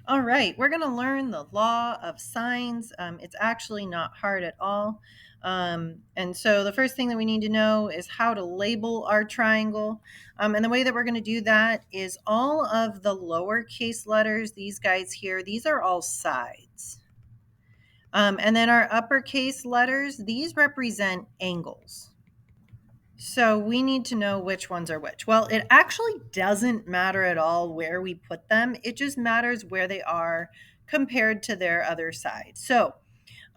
All right, we're going to learn the law of sines. It's actually not hard at all. And so the first thing that we need to know is how to label our triangle. And the way that we're going to do that is all of the lowercase letters, these guys here, these are all sides. And then our uppercase letters, these represent angles. So we need to know which ones are which. Well, it actually doesn't matter at all where we put them. It just matters where they are compared to their other side. So,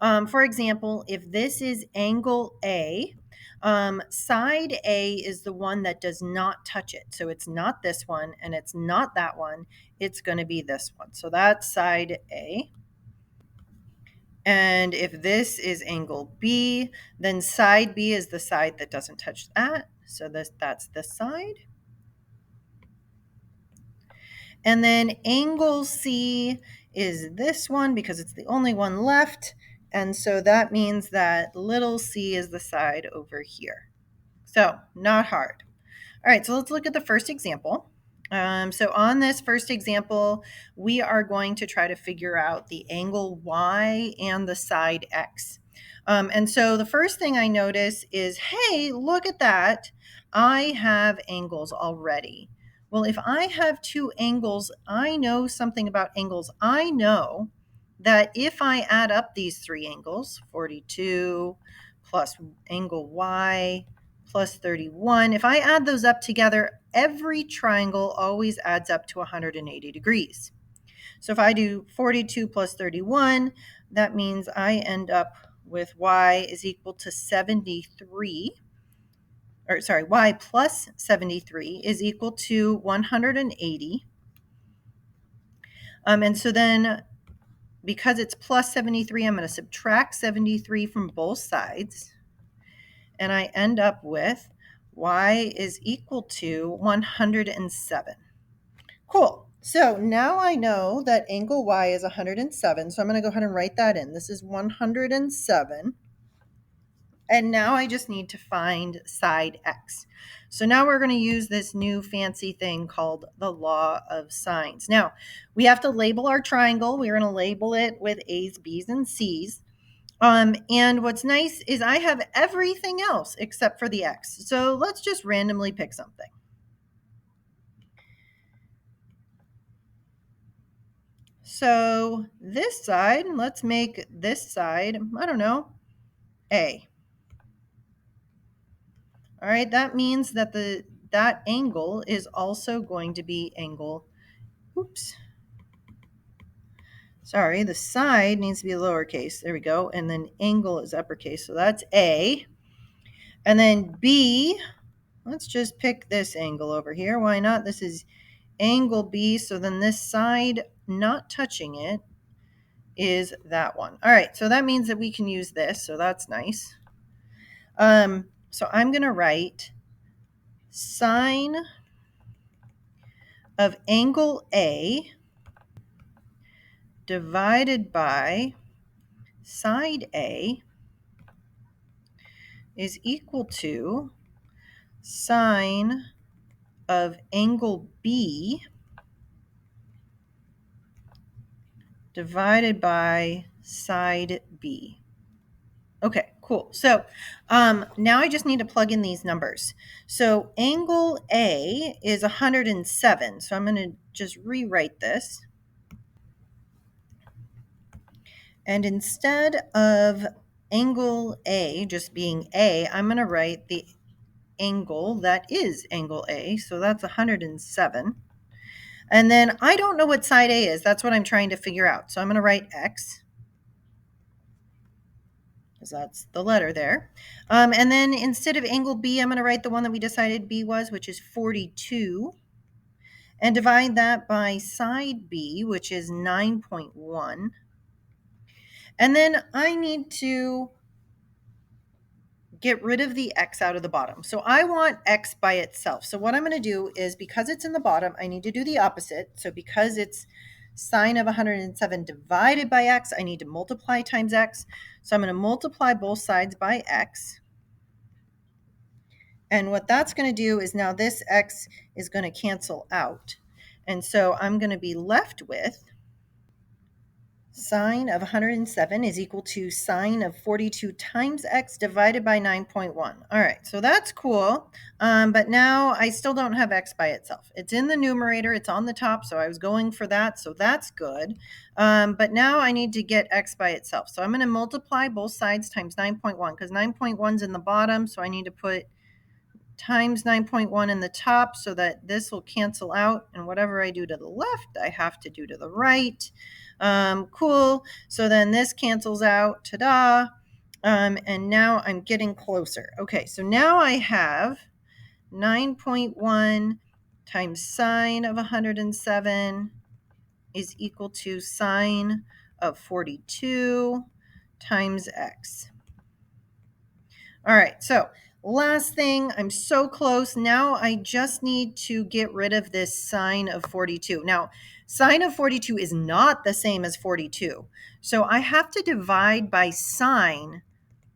for example, if this is angle A, side A is the one that does not touch it. So it's not this one and it's not that one. It's going to be this one. So that's side A. And if this is angle B, then side B is the side that doesn't touch that. So that's this side. And then angle C is this one because it's the only one left. And so that means that little c is the side over here. So not hard. All right, so let's look at the first example. So on this first example, we are going to try to figure out the angle y and the side x. And so the first thing I notice is, hey, look at that. I have angles already. Well, if I have two angles, I know something about angles. I know that if I add up these three angles, 42 plus angle y plus 31. If I add those up together, every triangle always adds up to 180 degrees. So if I do 42 plus 31, that means I end up with y is equal to 73. Or sorry, y plus 73 is equal to 180. And so then because it's plus 73, I'm going to subtract 73 from both sides. And I end up with y is equal to 107. Cool. So now I know that angle y is 107. So I'm going to go ahead and write that in. This is 107. And now I just need to find side x. So now we're going to use this new fancy thing called the law of sines. Now, we have to label our triangle. We're going to label it with A's, B's, and C's. And what's nice is I have everything else except for the x. So let's just randomly pick something. So this side, let's make this side, I don't know, A. All right, that means that that angle is also going to be angle, oops. Sorry, the side needs to be lowercase. There we go. And then angle is uppercase. So that's A. And then B, let's just pick this angle over here. Why not? This is angle B. So then this side not touching it is that one. All right, so that means that we can use this. So that's nice. So I'm going to write sine of angle A divided by side A is equal to sine of angle B divided by side B. Okay, cool. So now I just need to plug in these numbers. So angle A is 107. So I'm going to just rewrite this. And instead of angle A just being A, I'm going to write the angle that is angle A. So that's 107. And then I don't know what side A is. That's what I'm trying to figure out. So I'm going to write X, because that's the letter there. And then instead of angle B, I'm going to write the one that we decided B was, which is 42, and divide that by side B, which is 9.1. And then I need to get rid of the x out of the bottom. So I want x by itself. So what I'm going to do is, because it's in the bottom, I need to do the opposite. So because it's sine of 107 divided by x, I need to multiply times x. So I'm going to multiply both sides by x. And what that's going to do is now this x is going to cancel out. And so I'm going to be left with Sine of 107 is equal to sine of 42 times x divided by 9.1. All right, so that's cool. But now I still don't have x by itself. It's in the numerator, it's on the top, so I was going for that, so that's good. But now I need to get x by itself. So I'm going to multiply both sides times 9.1 because 9.1 is in the bottom, so I need to put times 9.1 in the top so that this will cancel out, and whatever I do to the left, I have to do to the right. Cool. So then this cancels out. Ta-da. And now I'm getting closer. Okay, so now I have 9.1 times sine of 107 is equal to sine of 42 times x. All right, so last thing, I'm so close. Now I just need to get rid of this sine of 42. Now, sine of 42 is not the same as 42. So I have to divide by sine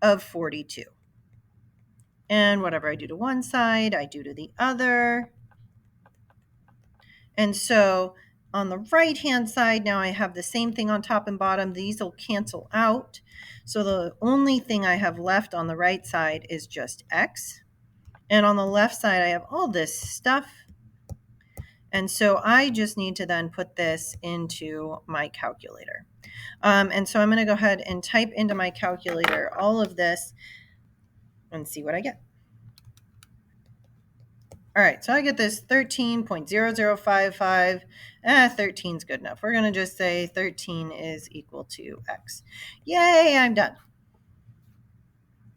of 42. And whatever I do to one side, I do to the other. And so on the right-hand side, now I have the same thing on top and bottom. These will cancel out. So the only thing I have left on the right side is just x. And on the left side, I have all this stuff. And so I just need to then put this into my calculator. And so I'm going to go ahead and type into my calculator all of this and see what I get. All right, so I get this 13.0055. 13 is good enough. We're going to just say 13 is equal to x. Yay, I'm done.